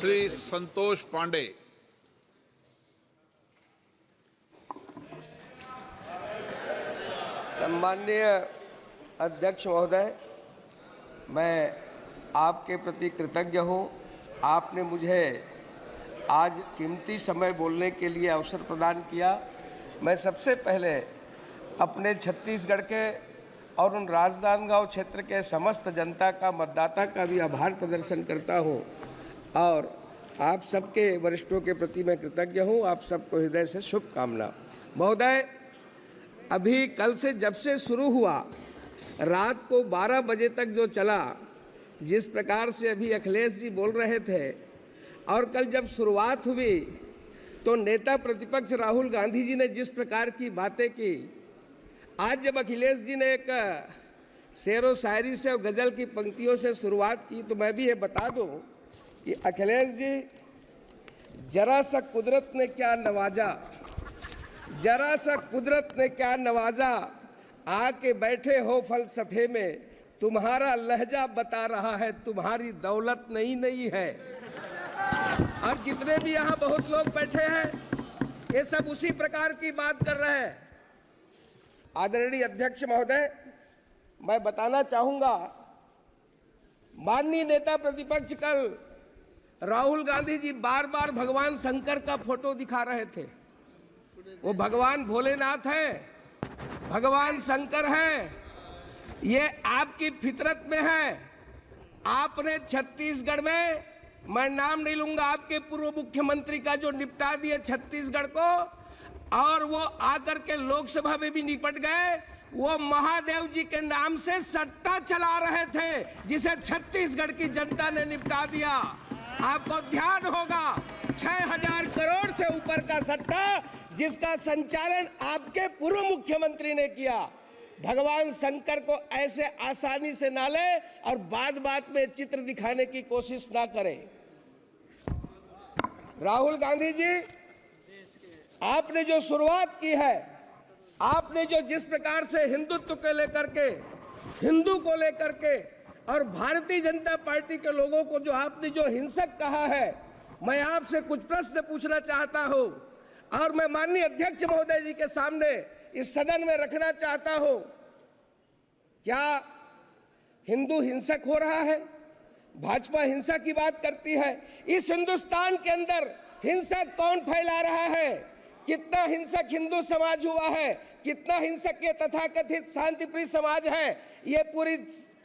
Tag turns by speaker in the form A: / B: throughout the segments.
A: श्री संतोष पांडे।
B: सम्माननीय अध्यक्ष महोदय, मैं आपके प्रति कृतज्ञ हूँ। आपने मुझे आज कीमती समय बोलने के लिए अवसर प्रदान किया। मैं सबसे पहले अपने छत्तीसगढ़ के और उन राजनांदगांव क्षेत्र के समस्त जनता का, मतदाता का भी आभार प्रदर्शन करता हूँ और आप सबके वरिष्ठों के प्रति मैं कृतज्ञ हूँ। आप सबको हृदय से शुभकामना। महोदय, अभी कल से जब से शुरू हुआ, रात को 12 बजे तक जो चला, जिस प्रकार से अभी अखिलेश जी बोल रहे थे, और कल जब शुरुआत हुई तो नेता प्रतिपक्ष राहुल गांधी जी ने जिस प्रकार की बातें की, आज जब अखिलेश जी ने एक शेरो शायरी से और गज़ल की पंक्तियों से शुरुआत की, तो मैं भी ये बता दूं कि अखिलेश जी, जरा सा कुदरत ने क्या नवाजा, जरा सा कुदरत ने क्या नवाजा, आके बैठे हो फलसफे में, तुम्हारा लहजा बता रहा है तुम्हारी दौलत नहीं है। और जितने भी यहाँ बहुत लोग बैठे हैं, ये सब उसी प्रकार की बात कर रहे हैं। आदरणीय अध्यक्ष महोदय, मैं बताना चाहूँगा, माननीय नेता प्रतिपक्ष कल राहुल गांधी जी बार बार भगवान शंकर का फोटो दिखा रहे थे। वो भगवान भोलेनाथ है, भगवान शंकर है, ये आपकी फितरत में है। आपने छत्तीसगढ़ में, मैं नाम नहीं लूंगा, आपके पूर्व मुख्यमंत्री का जो निपटा दिए छत्तीसगढ़ को, और वो आकर के लोकसभा में भी निपट गए। वो महादेव जी के नाम से सट्टा चला रहे थे, जिसे छत्तीसगढ़ की जनता ने निपटा दिया। आपको ध्यान होगा, 6000 करोड़ से ऊपर का सट्टा, जिसका संचालन आपके पूर्व मुख्यमंत्री ने किया। भगवान शंकर को ऐसे आसानी से ना ले और बात बात में चित्र दिखाने की कोशिश ना करें। राहुल गांधी जी, आपने जो शुरुआत की है, आपने जो जिस प्रकार से हिंदुत्व को लेकर के, हिंदू को लेकर के और भारतीय जनता पार्टी के लोगों को जो आपने जो हिंसक कहा है, मैं आपसे कुछ प्रश्न पूछना चाहता हूं और मैं माननीय अध्यक्ष महोदय जी के सामने इस सदन में रखना चाहता हूं। क्या हिंदू हिंसक हो रहा है? भाजपा हिंसा की बात करती है। इस हिंदुस्तान के अंदर हिंसा कौन फैला रहा है? कितना हिंसक हिंदू समाज हुआ है, कितना हिंसक ये तथाकथित शांतिप्रिय समाज है, ये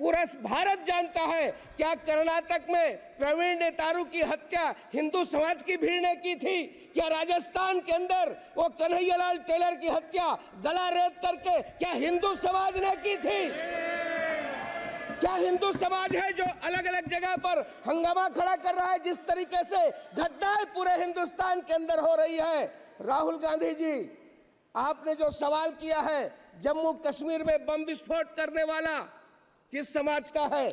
B: पूरा भारत जानता है। क्या कर्नाटक में प्रवीण नेतारू की हत्या हिंदू समाज की भीड़ ने की थी? क्या राजस्थान के अंदर वो कन्हैयालाल टेलर की हत्या गला रेत करके क्या हिंदू समाज ने की थी? क्या हिंदू समाज है जो अलग अलग जगह पर हंगामा खड़ा कर रहा है? जिस तरीके से घटनाएं पूरे हिंदुस्तान के अंदर हो रही है। राहुल गांधी जी, आपने जो सवाल किया है, जम्मू कश्मीर में बम विस्फोट करने वाला किस समाज का है?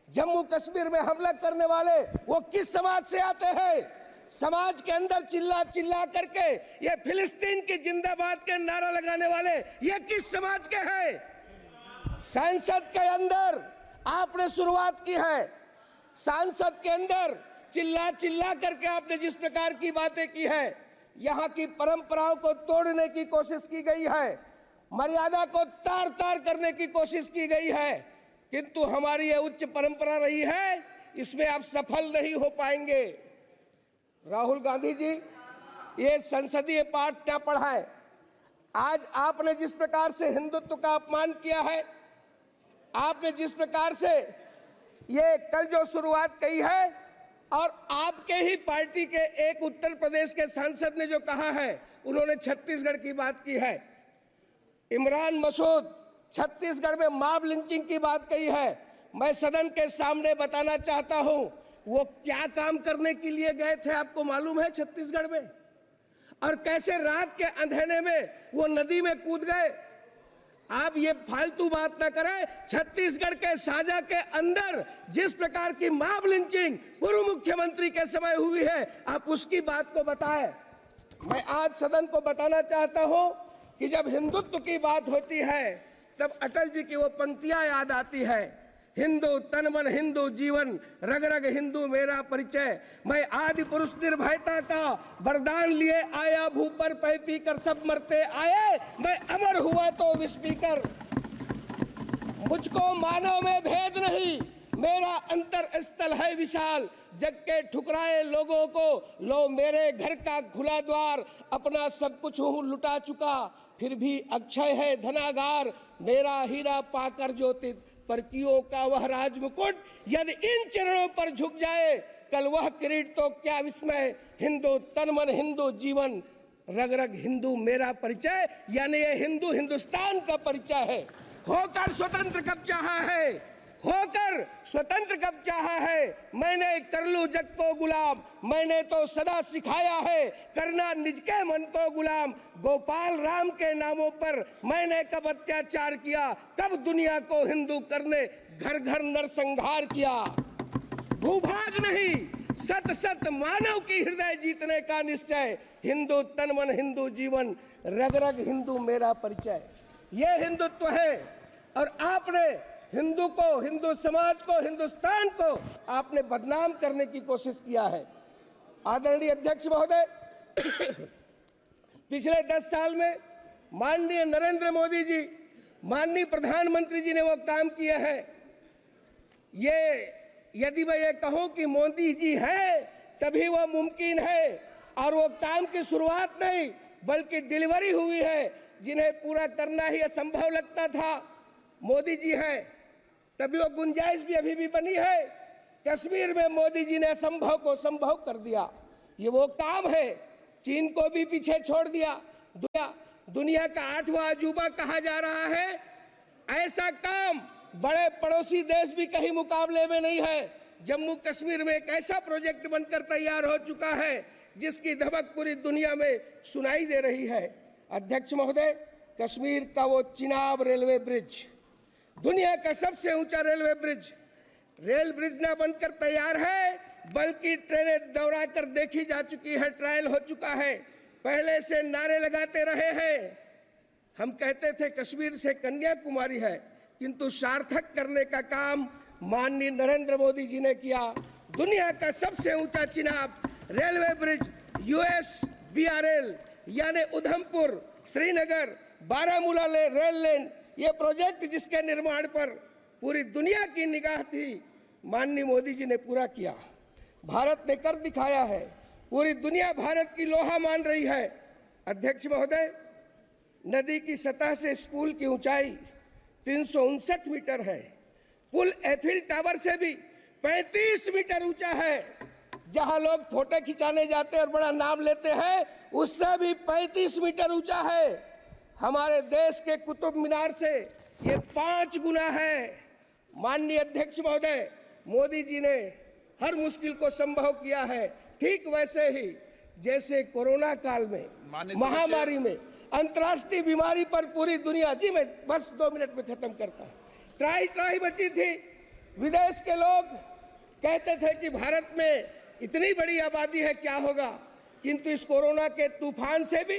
B: जम्मू कश्मीर में हमला करने वाले वो किस समाज से आते हैं? समाज के अंदर चिल्ला चिल्ला करके ये फिलिस्तीन की जिंदाबाद के नारा लगाने वाले ये किस समाज के हैं? संसद के अंदर आपने शुरुआत की है, संसद के अंदर चिल्ला चिल्ला करके आपने जिस प्रकार की बातें की है, यहाँ की परंपराओं को तोड़ने की कोशिश की गई है, मर्यादा को तार तार करने की कोशिश की गई है, किंतु हमारी ये उच्च परंपरा रही है, इसमें आप सफल नहीं हो पाएंगे। राहुल गांधी जी, ये संसदीय पाठ क्या पढ़ाए? आज आपने जिस प्रकार से हिंदुत्व का अपमान किया है, आपने जिस प्रकार से ये कल जो शुरुआत की है, और आपके ही पार्टी के एक उत्तर प्रदेश के सांसद ने जो कहा है, उन्होंने छत्तीसगढ़ की बात की है। इमरान मसूद छत्तीसगढ़ में मॉब लिंचिंग की बात कही है। मैं सदन के सामने बताना चाहता हूं, वो क्या काम करने के लिए गए थे आपको मालूम है छत्तीसगढ़ में? और कैसे रात के अंधेरे में वो नदी में कूद गए? आप ये फालतू बात ना करें। छत्तीसगढ़ के साजा के अंदर जिस प्रकार की मॉब लिंचिंग पूर्व मुख्यमंत्री के समय हुई है, आप उसकी बात को बताएं। मैं आज सदन को बताना चाहता हूं कि जब हिंदुत्व की बात होती है, तब अटल जी की वो पंक्तियां याद आती है, हिंदू तन मन हिंदू जीवन, रग रग हिंदू मेरा परिचय। मैं आदि पुरुष निर्भयता का वरदान लिए आया, भू पर पै पी कर सब मरते आए, मैं अमर हुआ तो विष पीकर। मुझको मानव में भेद नहीं, मेरा अंतर स्थल है विशाल, जग के ठुकराए लोगों को लो मेरे घर का खुला द्वार। अपना सब कुछ हूँ लुटा चुका, फिर भी अक्षय है धनागार, मेरा हीरा पाकर ज्योतित परकियों का वह राज मुकुट। यदि इन चरणों पर झुक जाए कल वह किरीट तो क्या विस्मय। हिंदू तन मन हिंदू जीवन, रग रग हिंदू मेरा परिचय। यानी ये हिंदू हिंदुस्तान का परिचय है। होकर स्वतंत्र कब चाहा है, होकर स्वतंत्र कब चाहा है, मैंने कर लूं जग को गुलाम। मैंने तो सदा सिखाया है करना निज के मन को गुलाम। गोपाल राम के नामों पर मैंने कब अत्याचार किया, कब दुनिया को हिंदू करने घर घर नरसंहार किया। भूभाग नहीं सत सत मानव की हृदय जीतने का निश्चय। हिंदू तन मन हिंदू जीवन, रग रग हिंदू मेरा परिचय। ये हिंदुत्व है। और आपने हिंदू को, हिंदू समाज को, हिंदुस्तान को आपने बदनाम करने की कोशिश किया है। आदरणीय अध्यक्ष महोदय, पिछले 10 साल में माननीय नरेंद्र मोदी जी, माननीय प्रधानमंत्री जी ने वो काम किए हैं। ये यदि मैं ये कहूं कि मोदी जी हैं तभी वो मुमकिन है, और वो काम की शुरुआत नहीं बल्कि डिलीवरी हुई है, जिन्हें पूरा करना ही असंभव लगता था। मोदी जी हैं तभी वो गुंजाइश भी अभी भी बनी है। कश्मीर में मोदी जी ने असंभव को संभव कर दिया। ये वो काम है, चीन को भी पीछे छोड़ दिया। दुनिया का 8वां अजूबा कहा जा रहा है। ऐसा काम बड़े पड़ोसी देश भी कहीं मुकाबले में नहीं है। जम्मू कश्मीर में एक ऐसा प्रोजेक्ट बनकर तैयार हो चुका है जिसकी धमक पूरी दुनिया में सुनाई दे रही है। अध्यक्ष महोदय, कश्मीर का वो चिनाब रेलवे ब्रिज, दुनिया का सबसे ऊंचा रेल ब्रिज न बनकर तैयार है बल्कि ट्रेनें दौड़ा कर देखी जा चुकी है, ट्रायल हो चुका है। पहले से नारे लगाते रहे हैं। हम कहते थे कश्मीर से कन्याकुमारी है, किंतु सार्थक करने का काम माननीय नरेंद्र मोदी जी ने किया। दुनिया का सबसे ऊंचा चिनाब रेलवे ब्रिज, USBRL यानी उधमपुर श्रीनगर बारामूला रेल लाइन, ये प्रोजेक्ट जिसके निर्माण पर पूरी दुनिया की निगाह थी, माननीय मोदी जी ने पूरा किया। भारत ने कर दिखाया है। पूरी दुनिया भारत की लोहा मान रही है। अध्यक्ष महोदय, नदी की सतह से स्कूल की ऊंचाई 359 मीटर है। पुल एफिल टावर से भी 35 मीटर ऊंचा है। जहां लोग फोटो खिंचाने जाते हैं और बड़ा नाम लेते हैं, उससे भी 35 मीटर ऊंचा है। हमारे देश के कुतुब मीनार से ये 5 गुना है। माननीय अध्यक्ष महोदय, मोदी जी ने हर मुश्किल को संभव किया है। ठीक वैसे ही जैसे कोरोना काल में, महामारी में, अंतर्राष्ट्रीय बीमारी पर पूरी दुनिया, जी मैं बस 2 मिनट में खत्म करता हूँ, त्राही बची थी। विदेश के लोग कहते थे कि भारत में इतनी बड़ी आबादी है, क्या होगा। किंतु इस कोरोना के तूफान से भी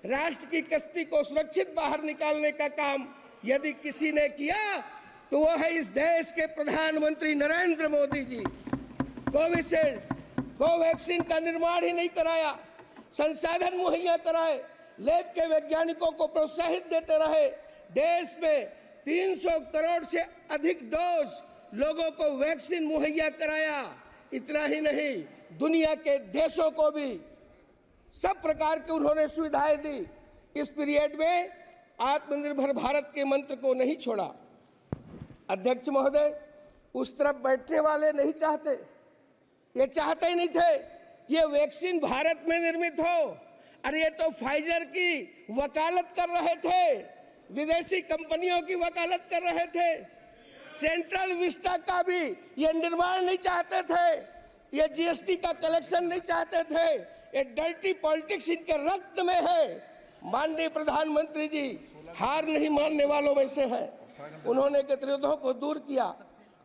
B: राष्ट्र की कश्ती को सुरक्षित बाहर निकालने का काम यदि किसी ने किया तो वह है इस देश के प्रधानमंत्री नरेंद्र मोदी जी। कोविशील्ड, कोवैक्सीन का निर्माण ही नहीं कराया, संसाधन मुहैया कराए, लैब के वैज्ञानिकों को प्रोत्साहित देते रहे। देश में 300 करोड़ से अधिक डोज लोगों को वैक्सीन मुहैया कराया। इतना ही नहीं, दुनिया के देशों को भी सब प्रकार की उन्होंने सुविधाएं दी। इस पीरियड में आत्मनिर्भर भारत के मंत्र को नहीं छोड़ा। अध्यक्ष महोदय, उस तरफ बैठने वाले नहीं चाहते, ये चाहते ही नहीं थे ये वैक्सीन भारत में निर्मित हो। अरे ये तो फाइजर की वकालत कर रहे थे, विदेशी कंपनियों की वकालत कर रहे थे। सेंट्रल विस्टा का भी ये निर्माण नहीं चाहते थे, ये GST का कलेक्शन नहीं चाहते थे। ये डर्टी पॉलिटिक्स इनके रक्त में है। माननीय प्रधानमंत्री जी हार नहीं मानने वालों में से हैं। उन्होंने गतिरोधों को दूर किया।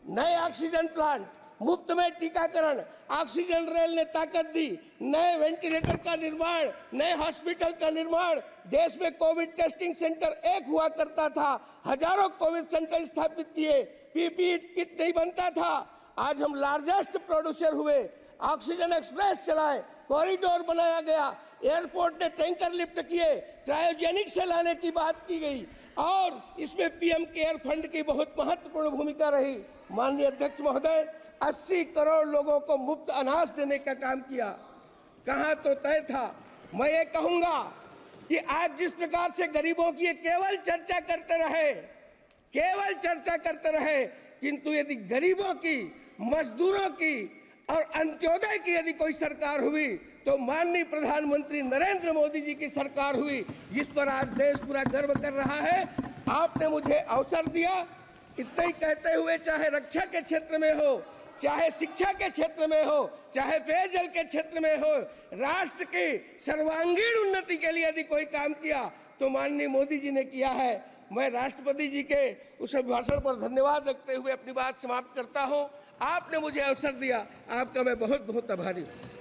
B: नए ऑक्सीजन प्लांट, मुफ्त में टीकाकरण, ऑक्सीजन रेल ने ताकत दी, नए वेंटिलेटर का निर्माण, नए हॉस्पिटल का निर्माण, देश में कोविड टेस्टिंग सेंटर एक हुआ करता था, हजारों कोविड सेंटर स्थापित किए, पीपीई किट नहीं बनता था, आज हम लार्जेस्ट प्रोड्यूसर हुए, ऑक्सीजन एक्सप्रेस चलाए, कॉरिडोर बनाया गया, एयरपोर्ट ने टैंकर लिफ्ट किए, क्रायोजेनिक से लाने की बात की गई और इसमें पीएम केयर फंड की बहुत महत्वपूर्ण भूमिका रही। माननीय अध्यक्ष महोदय, 80 करोड़ लोगों को मुफ्त अनाज देने का काम किया, कहाँ तो तय था। मैं ये कहूँगा कि आज जिस प्रकार से गरीबों की केवल चर्चा करते रहे, किंतु यदि गरीबों की, मजदूरों की और अंत्योदय की यदि कोई सरकार हुई तो माननीय प्रधानमंत्री नरेंद्र मोदी जी की सरकार हुई, जिस पर आज देश पूरा गर्व कर रहा है। आपने मुझे अवसर दिया, इतना ही कहते हुए, चाहे रक्षा के क्षेत्र में हो, चाहे शिक्षा के क्षेत्र में हो, चाहे पेयजल के क्षेत्र में हो, राष्ट्र की सर्वांगीण उन्नति के लिए यदि कोई काम किया तो माननीय मोदी जी ने किया है। मैं राष्ट्रपति जी के उस अभिभाषण पर धन्यवाद रखते हुए अपनी बात समाप्त करता हूं। आपने मुझे अवसर दिया, आपका मैं बहुत बहुत आभारी हूं।